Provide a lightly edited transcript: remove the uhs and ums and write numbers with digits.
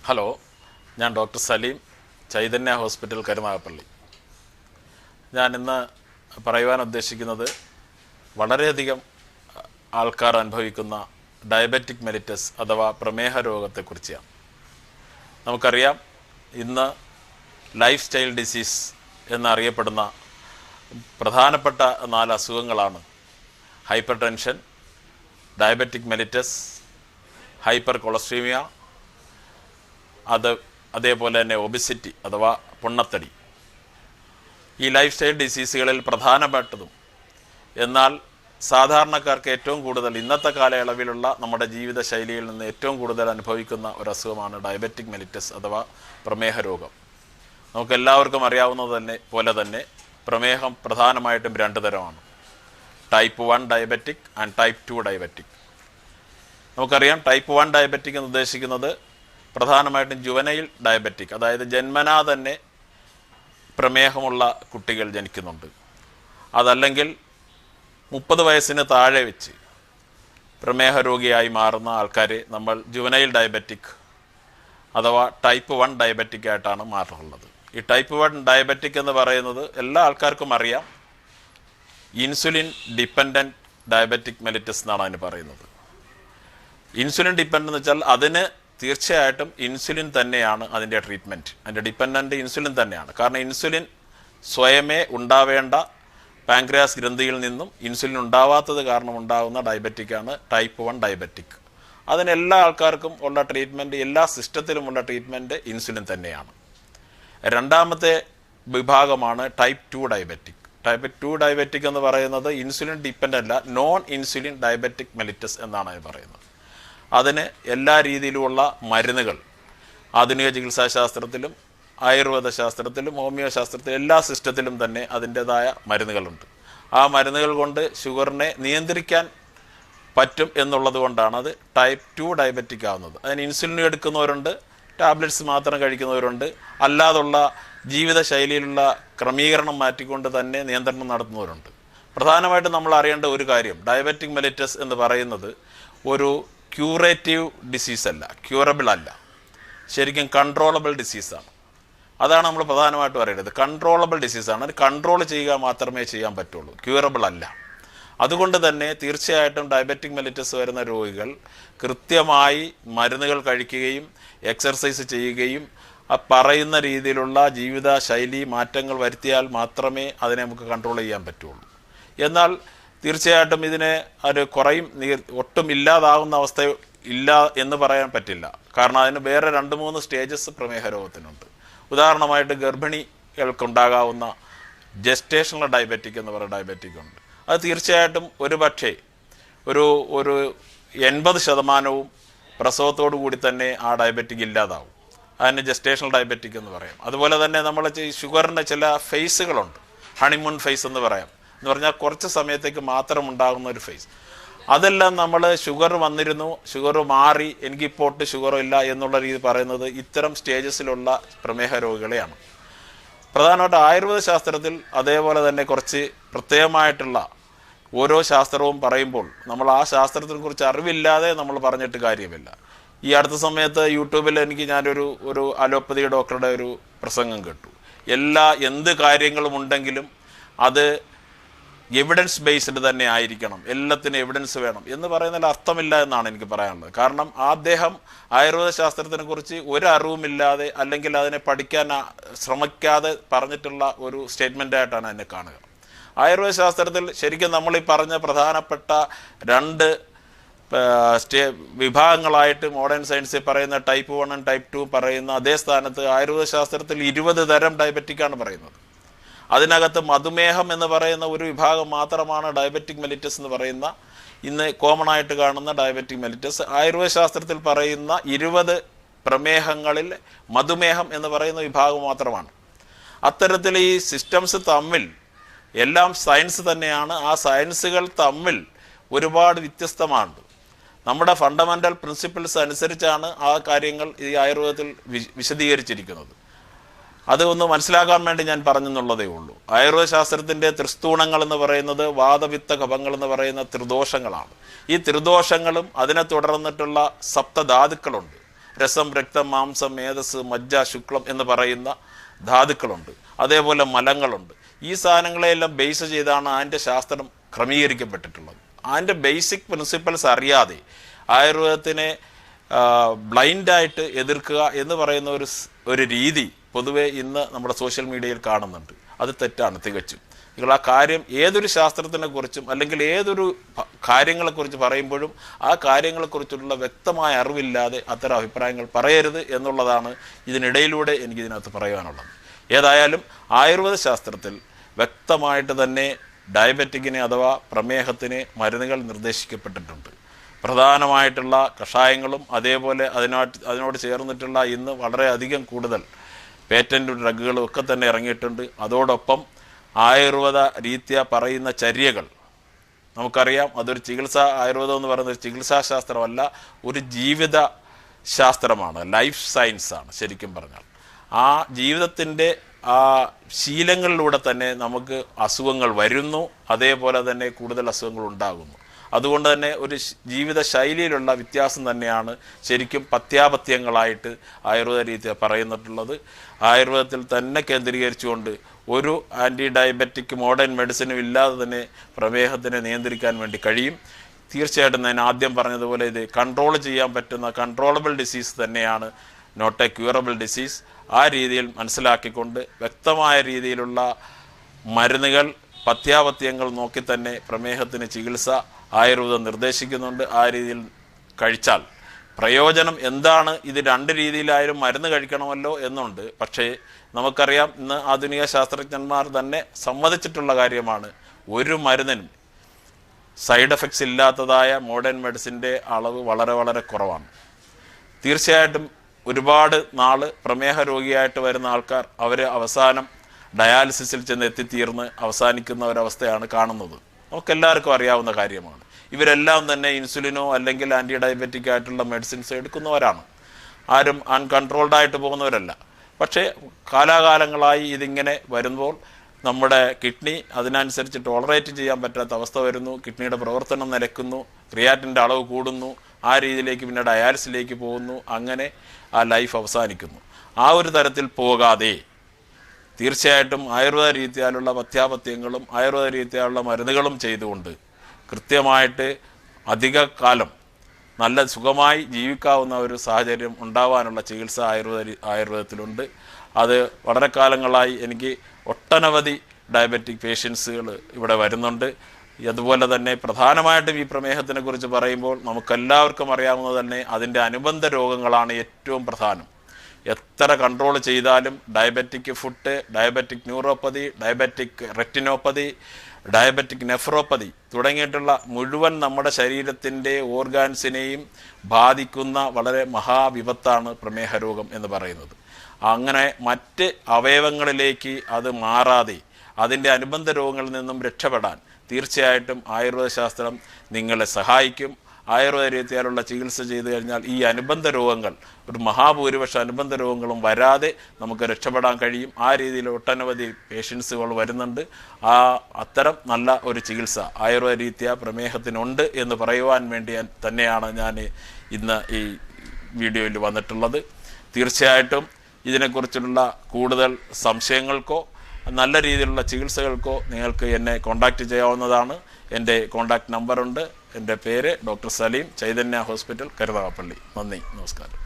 Hello, ഞാൻ doctor Saleem, Chaitanya hospital, Karunagappally. ഞാൻ ഇന്ന് പറയുവാൻ ഉദ്ദേശിക്കുന്നത് വളരെയധികം ആൾക്കാർ അനുഭവിക്കുന്ന ഡയബറ്റിക് മെലിറ്റസ് അഥവാ പ്രമേഹ രോഗത്തെക്കുറിച്ചാണ്. നമുക്കറിയാം, ഇന്ന് ലൈഫ് സ്റ്റൈൽ ഡിസീസ് എന്നറിയപ്പെടുന്ന പ്രധാനപ്പെട്ട 4 അസുഖങ്ങളാണ് hypertension, diabetic mellitus, hypercholesterolemia, അതേപോലെ തന്നെ ഒബിസിറ്റി അഥവാ പൊണ്ണത്തടി. ഈ ലൈഫ് സ്റ്റൈൽ ഡിസീസുകളിൽ പ്രധാനപ്പെട്ടതും എന്നാൽ സാധാരണക്കാർക്ക് ഏറ്റവും കൂടുതൽ ഇന്നത്തെ കാലയളവിലുള്ള നമ്മുടെ ജീവിതശൈലിയിൽ നിന്ന് ഏറ്റവും കൂടുതൽ അനുഭവിക്കുന്ന ഒരു അസുഖമാണ് ഡയബറ്റിക് മെലിറ്റസ് അഥവാ പ്രമേഹ രോഗം. നമുക്കെല്ലാവർക്കും അറിയാവുന്നത് പോലെ തന്നെ പ്രമേഹം പ്രധാനമായിട്ടും 2 തരമാണ്: type 1 diabetic and type 2 diabetic. നമുക്കറിയാം, ടൈപ്പ് 1 ഡയബറ്റിക് എന്ന് ഉദ്ദേശിക്കുന്നത് പ്രധാനമായിട്ടും ജുവനൈൽ ഡയബറ്റിക്, അതായത് ജന്മനാ തന്നെ പ്രമേഹമുള്ള കുട്ടികൾ ജനിക്കുന്നുണ്ട്. അതല്ലെങ്കിൽ 30 വയസ്സിന് താഴെ വെച്ച് പ്രമേഹ രോഗിയായി മാറുന്ന ആൾക്കാരെ നമ്മൾ ജുവനൈൽ ഡയബറ്റിക് അഥവാ ടൈപ്പ് 1 ഡയബറ്റിക് ആയിട്ടാണ് മാറുള്ളത്. ഈ ടൈപ്പ് 1 ഡയബറ്റിക് എന്ന് പറയുന്നത് എല്ലാ ആൾക്കാർക്കും അറിയാം, ഇൻസുലിൻ ഡിപ്പെൻഡൻറ്റ് ഡയബറ്റിക് മെലിറ്റസ് എന്നാണ് അതിന് പറയുന്നത്. ഇൻസുലിൻ ഡിപ്പെൻഡൻ്റ് എന്ന് വെച്ചാൽ അതിന് തീർച്ചയായിട്ടും ഇൻസുലിൻ തന്നെയാണ് അതിൻ്റെ ട്രീറ്റ്മെൻറ്റ്. അതിൻ്റെ ഡിപ്പെൻഡൻ്റ് ഇൻസുലിൻ തന്നെയാണ്. കാരണം ഇൻസുലിൻ സ്വയമേ ഉണ്ടാവേണ്ട പാൻക്രിയാസ് ഗ്രന്ഥിയിൽ നിന്നും ഇൻസുലിൻ ഉണ്ടാവാത്തത് കാരണം ഉണ്ടാകുന്ന ഡയബറ്റിക്കാണ് ടൈപ്പ് 1 ഡയബറ്റിക്. അതിന് എല്ലാ ആൾക്കാർക്കും ഉള്ള ട്രീറ്റ്മെൻറ്റ്, എല്ലാ സിസ്റ്റത്തിലുമുള്ള ട്രീറ്റ്മെൻറ്റ് ഇൻസുലിൻ തന്നെയാണ്. രണ്ടാമത്തെ വിഭാഗമാണ് ടൈപ്പ് 2 ഡയബറ്റിക്. ടൈപ്പ് 2 ഡയബറ്റിക് എന്ന് പറയുന്നത് ഇൻസുലിൻ ഡിപ്പെൻഡൻ്റ് അല്ല, നോൺ ഇൻസുലിൻ ഡയബറ്റിക് മെലിറ്റസ് എന്നാണ് അത് പറയുന്നത്. അതിന് എല്ലാ രീതിയിലുമുള്ള മരുന്നുകൾ ആധുനിക ചികിത്സാശാസ്ത്രത്തിലും ആയുർവേദ ശാസ്ത്രത്തിലും ഹോമിയോ ശാസ്ത്രത്തിലും എല്ലാ സിസ്റ്റത്തിലും തന്നെ അതിൻ്റേതായ മരുന്നുകളുണ്ട്. ആ മരുന്നുകൾ കൊണ്ട് ഷുഗറിനെ നിയന്ത്രിക്കാൻ പറ്റും എന്നുള്ളത് കൊണ്ടാണ് അത് ടൈപ്പ് 2 ഡയബറ്റിക് ആവുന്നത്. അതിന് ഇൻസുലിൻ എടുക്കുന്നവരുണ്ട്, ടാബ്ലറ്റ്സ് മാത്രം കഴിക്കുന്നവരുണ്ട്, അല്ലാതുള്ള ജീവിതശൈലിയിലുള്ള ക്രമീകരണം മാറ്റിക്കൊണ്ട് തന്നെ നിയന്ത്രണം നടത്തുന്നവരുണ്ട്. പ്രധാനമായിട്ടും നമ്മൾ അറിയേണ്ട ഒരു കാര്യം, ഡയബറ്റിക് മെലിറ്റസ് എന്ന് പറയുന്നത് ഒരു ക്യൂറേറ്റീവ് ഡിസീസ് അല്ല, ക്യൂറബിൾ അല്ല, ശരിക്കും കൺട്രോളബിൾ ഡിസീസാണ്. അതാണ് നമ്മൾ പ്രധാനമായിട്ടും അറിയേണ്ടത്. കൺട്രോളബിൾ ഡിസീസാണ്, അത് കൺട്രോൾ ചെയ്യുക മാത്രമേ ചെയ്യാൻ പറ്റുള്ളൂ, ക്യൂറബിൾ അല്ല. അതുകൊണ്ട് തന്നെ തീർച്ചയായിട്ടും ഡയബറ്റിക് മെലിറ്റസ് വരുന്ന രോഗികൾ കൃത്യമായി മരുന്നുകൾ കഴിക്കുകയും എക്സർസൈസ് ചെയ്യുകയും ആ പറയുന്ന രീതിയിലുള്ള ജീവിത ശൈലി മാറ്റങ്ങൾ വരുത്തിയാൽ മാത്രമേ അതിനെ നമുക്ക് കൺട്രോൾ ചെയ്യാൻ പറ്റുള്ളൂ. എന്നാൽ തീർച്ചയായിട്ടും ഇതിനെ അത് കുറയും, ഒട്ടും ഇല്ലാതാകുന്ന അവസ്ഥ ഇല്ല എന്ന് പറയാൻ പറ്റില്ല. കാരണം അതിന് വേറെ 2-3 സ്റ്റേജസ് പ്രമേഹ രോഗത്തിനുണ്ട്. ഉദാഹരണമായിട്ട് ഗർഭിണികൾക്കുണ്ടാകാവുന്ന ജസ്റ്റേഷണൽ ഡയബറ്റിക് എന്ന് പറയുന്ന ഡയബറ്റിക് ഉണ്ട്. അത് തീർച്ചയായിട്ടും ഒരു പക്ഷേ ഒരു 80% പ്രസവത്തോടു കൂടി തന്നെ ആ ഡയബറ്റിക് ഇല്ലാതാവും. അതിന് ജസ്റ്റേഷണൽ ഡയബറ്റിക് എന്ന് പറയാം. അതുപോലെ തന്നെ നമ്മൾ ഷുഗറിൻ്റെ ചില ഫേസുകളുണ്ട്, ഹണിമൂൺ ഫേസ് എന്ന് പറയാം. എന്ന് പറഞ്ഞാൽ കുറച്ച് സമയത്തേക്ക് മാത്രം ഉണ്ടാകുന്ന ഒരു ഫേസ്. അതെല്ലാം നമ്മൾ ഷുഗർ വന്നിരുന്നു, ഷുഗർ മാറി, എനിക്കിപ്പോൾ ഒട്ട് ഷുഗറോ ഇല്ല എന്നുള്ള രീതി പറയുന്നത് ഇത്തരം സ്റ്റേജസിലുള്ള പ്രമേഹ രോഗികളെയാണ്. പ്രധാനമായിട്ട് ആയുർവേദ ശാസ്ത്രത്തിൽ അതേപോലെ തന്നെ കുറച്ച് പ്രത്യേകമായിട്ടുള്ള ഓരോ ശാസ്ത്രവും പറയുമ്പോൾ നമ്മൾ ആ ശാസ്ത്രത്തിനെ കുറിച്ച് അറിവില്ലാതെ നമ്മൾ പറഞ്ഞിട്ട് കാര്യമില്ല. ഈ അടുത്ത സമയത്ത് യൂട്യൂബിൽ ഞാനൊരു അലോപ്പതി ഡോക്ടറുടെ ഒരു പ്രസംഗം കേട്ടു. എന്ത് കാര്യങ്ങളും ഉണ്ടെങ്കിലും അത് എവിഡൻസ് ബേസ്ഡ് തന്നെ ആയിരിക്കണം, എല്ലാത്തിനും എവിഡൻസ് വേണം എന്ന് പറയുന്നതിൽ അർത്ഥമില്ല എന്നാണ് എനിക്ക് പറയാനുള്ളത്. കാരണം അദ്ദേഹം ആയുർവേദ ശാസ്ത്രത്തിനെ കുറിച്ച് ഒരു അറിവുമില്ലാതെ അല്ലെങ്കിൽ അതിനെ പഠിക്കാൻ ശ്രമിക്കാതെ പറഞ്ഞിട്ടുള്ള ഒരു സ്റ്റേറ്റ്മെൻ്റ് ആയിട്ടാണ് എന്നെ കാണുക. ആയുർവേദ ശാസ്ത്രത്തിൽ ശരിക്കും നമ്മൾ ഈ പറഞ്ഞ പ്രധാനപ്പെട്ട 2 വിഭാഗങ്ങളായിട്ട് മോഡേൺ സയൻസിൽ പറയുന്ന ടൈപ്പ് 1 ടൈപ്പ് 2 പറയുന്ന അതേ സ്ഥാനത്ത് ആയുർവേദ ശാസ്ത്രത്തിൽ 20 തരം ഡയബറ്റിക്കാണ് പറയുന്നത്. അതിനകത്ത് മധുമേഹം എന്ന് പറയുന്ന ഒരു വിഭാഗം മാത്രമാണ് ഡയബറ്റിക് മെലിറ്റസ് എന്ന് പറയുന്ന ഇന്ന് കോമൺ ആയിട്ട് കാണുന്ന ഡയബറ്റിക് മെലിറ്റസ്. ആയുർവേദ ശാസ്ത്രത്തിൽ പറയുന്ന 20 പ്രമേഹങ്ങളിൽ മധുമേഹം എന്ന് പറയുന്ന വിഭാഗം മാത്രമാണ്. അത്തരത്തിൽ ഈ സിസ്റ്റംസ് തമ്മിൽ എല്ലാം സയൻസ് തന്നെയാണ്. ആ സയൻസുകൾ തമ്മിൽ ഒരുപാട് വ്യത്യസ്തമാണ്. നമ്മുടെ ഫണ്ടമെൻ്റൽ പ്രിൻസിപ്പിൾസ് അനുസരിച്ചാണ് ആ കാര്യങ്ങൾ ഈ ആയുർവേദത്തിൽ വിശദീകരിച്ചിരിക്കുന്നത്. അത് ഒന്ന് മനസ്സിലാക്കാൻ വേണ്ടി ഞാൻ പറഞ്ഞെന്നുള്ളതേ ഉള്ളൂ. ആയുർവേദ ശാസ്ത്രത്തിൻ്റെ ത്രിസ്തൂണങ്ങൾ എന്ന് പറയുന്നത് വാതവിത്ത കഫങ്ങൾ എന്ന് പറയുന്ന ത്രിദോഷങ്ങളാണ്. ഈ ത്രിദോഷങ്ങളും അതിനെ തുടർന്നിട്ടുള്ള സപ്തധാതുക്കളുണ്ട്. രസം, രക്തം, മാംസം, മേധസ്, മജ്ജ, ശുക്ലം എന്ന് പറയുന്ന ധാതുക്കളുണ്ട്. അതേപോലെ മലങ്ങളുണ്ട്. ഈ സാധനങ്ങളെല്ലാം ബേസ് ചെയ്താണ് അതിൻ്റെ ശാസ്ത്രം ക്രമീകരിക്കപ്പെട്ടിട്ടുള്ളത്. അതിൻ്റെ ബേസിക് പ്രിൻസിപ്പൽസ് അറിയാതെ ആയുർവേദത്തിനെ ബ്ലൈൻഡായിട്ട് എതിർക്കുക എന്ന് പറയുന്ന ഒരു രീതി പൊതുവെ ഇന്ന് നമ്മുടെ സോഷ്യൽ മീഡിയയിൽ കാണുന്നുണ്ട്. അത് തെറ്റാണ് തികച്ചും. നിങ്ങൾ ആ കാര്യം ഏതൊരു ശാസ്ത്രത്തിനെ കുറിച്ചും അല്ലെങ്കിൽ ഏതൊരു കാര്യങ്ങളെക്കുറിച്ച് പറയുമ്പോഴും ആ കാര്യങ്ങളെക്കുറിച്ചുള്ള വ്യക്തമായ അറിവില്ലാതെ അത്തരം അഭിപ്രായങ്ങൾ പറയരുത് എന്നുള്ളതാണ് ഇതിനിടയിലൂടെ എനിക്കിതിനകത്ത് പറയാനുള്ളത്. ഏതായാലും ആയുർവേദ ശാസ്ത്രത്തിൽ വ്യക്തമായിട്ട് തന്നെ ഡയബറ്റിക്കിന് അഥവാ പ്രമേഹത്തിന് മരുന്നുകൾ നിർദ്ദേശിക്കപ്പെട്ടിട്ടുണ്ട്. പ്രധാനമായിട്ടുള്ള കഷായങ്ങളും അതേപോലെ അതിനോട് ചേർന്നിട്ടുള്ള ഇന്ന് വളരെയധികം കൂടുതൽ പേറ്റൻ്റ് ഡ്രഗുകളും ഒക്കെ തന്നെ ഇറങ്ങിയിട്ടുണ്ട്. അതോടൊപ്പം ആയുർവേദ രീതിയ പറയുന്ന ചര്യകൾ നമുക്കറിയാം. അതൊരു ആയുർവേദം എന്ന് പറയുന്നത് ഒരു ചികിത്സാശാസ്ത്രമല്ല, ഒരു ജീവിത ശാസ്ത്രമാണ്, ലൈഫ് സയൻസാണ് ശരിക്കും പറഞ്ഞാൽ. ആ ജീവിതത്തിൻ്റെ ആ ശീലങ്ങളിലൂടെ തന്നെ നമുക്ക് അസുഖങ്ങൾ വരുന്നു, അതേപോലെ തന്നെ കൂടുതൽ അസുഖങ്ങൾ ഉണ്ടാകുന്നു. അതുകൊണ്ട് തന്നെ ഒരു ജീവിത ശൈലിയിലുള്ള വ്യത്യാസം തന്നെയാണ് ശരിക്കും പഥ്യാപഥ്യങ്ങളായിട്ട് ആയുർവേദ രീതി പറയുന്നിട്ടുള്ളത്. ആയുർവേദത്തിൽ തന്നെ കേന്ദ്രീകരിച്ചുകൊണ്ട് ഒരു ആൻറ്റി ഡയബറ്റിക് മോഡേൺ മെഡിസിനും ഇല്ലാതെ തന്നെ പ്രമേഹത്തിനെ നിയന്ത്രിക്കാൻ വേണ്ടി കഴിയും. തീർച്ചയായിട്ടും ഞാൻ ആദ്യം പറഞ്ഞതുപോലെ ഇത് കൺട്രോൾ ചെയ്യാൻ പറ്റുന്ന കൺട്രോളബിൾ ഡിസീസ് തന്നെയാണ്, നോട്ട് എ ക്യൂറബിൾ ഡിസീസ്. ആ രീതിയിൽ മനസ്സിലാക്കിക്കൊണ്ട് വ്യക്തമായ രീതിയിലുള്ള മരുന്നുകൾ, പഥ്യാപഥ്യങ്ങൾ നോക്കി തന്നെ പ്രമേഹത്തിന് ചികിത്സ ആയുർവേദം നിർദ്ദേശിക്കുന്നുണ്ട്. ആ രീതിയിൽ കഴിച്ചാൽ പ്രയോജനം എന്താണ്? ഇത് രണ്ട് രീതിയിലായാലും മരുന്ന് കഴിക്കണമല്ലോ എന്നുണ്ട്. പക്ഷേ നമുക്കറിയാം, ഇന്ന് ആധുനിക ശാസ്ത്രജ്ഞന്മാർ തന്നെ സമ്മതിച്ചിട്ടുള്ള കാര്യമാണ്, ഒരു മരുന്നിനും സൈഡ് എഫക്ട്സ് ഇല്ലാത്തതായ മോഡേൺ മെഡിസിൻ്റെ അളവ് വളരെ വളരെ കുറവാണ്. തീർച്ചയായിട്ടും ഒരുപാട് നാൾ പ്രമേഹ രോഗിയായിട്ട് വരുന്ന ആൾക്കാർ അവർ അവസാനം ഡയാലിസിസിൽ ചെന്ന് എത്തിത്തീർന്ന് അവസാനിക്കുന്ന ഒരവസ്ഥയാണ് കാണുന്നത്. നമുക്കെല്ലാവർക്കും അറിയാവുന്ന കാര്യമാണ്. ഇവരെല്ലാം തന്നെ ഇൻസുലിനോ അല്ലെങ്കിൽ ആൻറ്റി ഡയബറ്റിക് ആയിട്ടുള്ള മെഡിസിൻസ് എടുക്കുന്നവരാണ്. ആരും അൺകൺട്രോൾഡായിട്ട് പോകുന്നവരല്ല. പക്ഷേ കാലാകാലങ്ങളായി ഇതിങ്ങനെ വരുമ്പോൾ നമ്മുടെ കിഡ്നി അതിനനുസരിച്ച് ടോളറേറ്റ് ചെയ്യാൻ പറ്റാത്ത അവസ്ഥ വരുന്നു. കിഡ്നിയുടെ പ്രവർത്തനം നിലയ്ക്കുന്നു, ക്രിയാറ്റിൻ്റെ അളവ് കൂടുന്നു. ആ രീതിയിലേക്ക് പിന്നെ ഡയാലിസിലേക്ക് പോകുന്നു. അങ്ങനെ ആ ലൈഫ് അവസാനിക്കുന്നു. ആ ഒരു തരത്തിൽ പോകാതെ തീർച്ചയായിട്ടും ആയുർവേദ രീതിയാലുള്ള പഥ്യാപഥ്യങ്ങളും ആയുർവേദ രീതിയാലുള്ള മരുന്നുകളും ചെയ്തുകൊണ്ട് കൃത്യമായിട്ട് അധിക കാലം നല്ല സുഖമായി ജീവിക്കാവുന്ന ഒരു സാഹചര്യം ഉണ്ടാവാനുള്ള ചികിത്സ ആയുർവേദത്തിലുണ്ട്. അത് വളരെ കാലങ്ങളായി എനിക്ക് ഒട്ടനവധി ഡയബറ്റിക് പേഷ്യൻസുകൾ ഇവിടെ വരുന്നുണ്ട്. അതുപോലെ തന്നെ പ്രധാനമായിട്ടും ഈ പ്രമേഹത്തിനെ കുറിച്ച് പറയുമ്പോൾ നമുക്കെല്ലാവർക്കും അറിയാവുന്നത് തന്നെ അതിൻ്റെ അനുബന്ധ രോഗങ്ങളാണ് ഏറ്റവും പ്രധാനം. എത്ര കൺട്രോൾ ചെയ്താലും diabetic foot, diabetic neuropathy, diabetic retinopathy, diabetic nephropathy തുടങ്ങിയിട്ടുള്ള മുഴുവൻ നമ്മുടെ ശരീരത്തിൻ്റെ ഓർഗാൻസിനെയും ബാധിക്കുന്ന വളരെ മഹാവിപത്താണ് പ്രമേഹ രോഗം എന്ന് പറയുന്നത്. അങ്ങനെ മറ്റ് അവയവങ്ങളിലേക്ക് അത് മാറാതെ അതിൻ്റെ അനുബന്ധ രോഗങ്ങളിൽ നിന്നും രക്ഷപ്പെടാൻ തീർച്ചയായിട്ടും ആയുർവേദ ശാസ്ത്രം നിങ്ങളെ സഹായിക്കും. ആയുർവേദ രീതിയിലുള്ള ചികിത്സ ചെയ്തു കഴിഞ്ഞാൽ ഈ അനുബന്ധ രോഗങ്ങൾ, ഒരു മഹാഭൂരിപക്ഷ അനുബന്ധ രോഗങ്ങളും വരാതെ നമുക്ക് രക്ഷപ്പെടാൻ കഴിയും. ആ രീതിയിൽ ഒട്ടനവധി പേഷ്യൻസുകൾ വരുന്നുണ്ട്. അത്തരം നല്ല ഒരു ചികിത്സ ആയുർവേദ രീതിയ പ്രമേഹത്തിനുണ്ട് എന്ന് പറയുവാൻ വേണ്ടി തന്നെയാണ് ഞാൻ ഇന്ന് ഈ വീഡിയോയിൽ വന്നിട്ടുള്ളത്. തീർച്ചയായിട്ടും ഇതിനെക്കുറിച്ചുള്ള കൂടുതൽ സംശയങ്ങൾക്കോ നല്ല രീതിയിലുള്ള ചികിത്സകൾക്കോ നിങ്ങൾക്ക് എന്നെ കോൺടാക്റ്റ് ചെയ്യാവുന്നതാണ്. എൻ്റെ കോൺടാക്റ്റ് നമ്പറുണ്ട്. എൻ്റെ പേര് ഡോക്ടർ സലീം, ചൈതന്യ ഹോസ്പിറ്റൽ, കരുനാഗപ്പള്ളി. നന്ദി, നമസ്കാരം.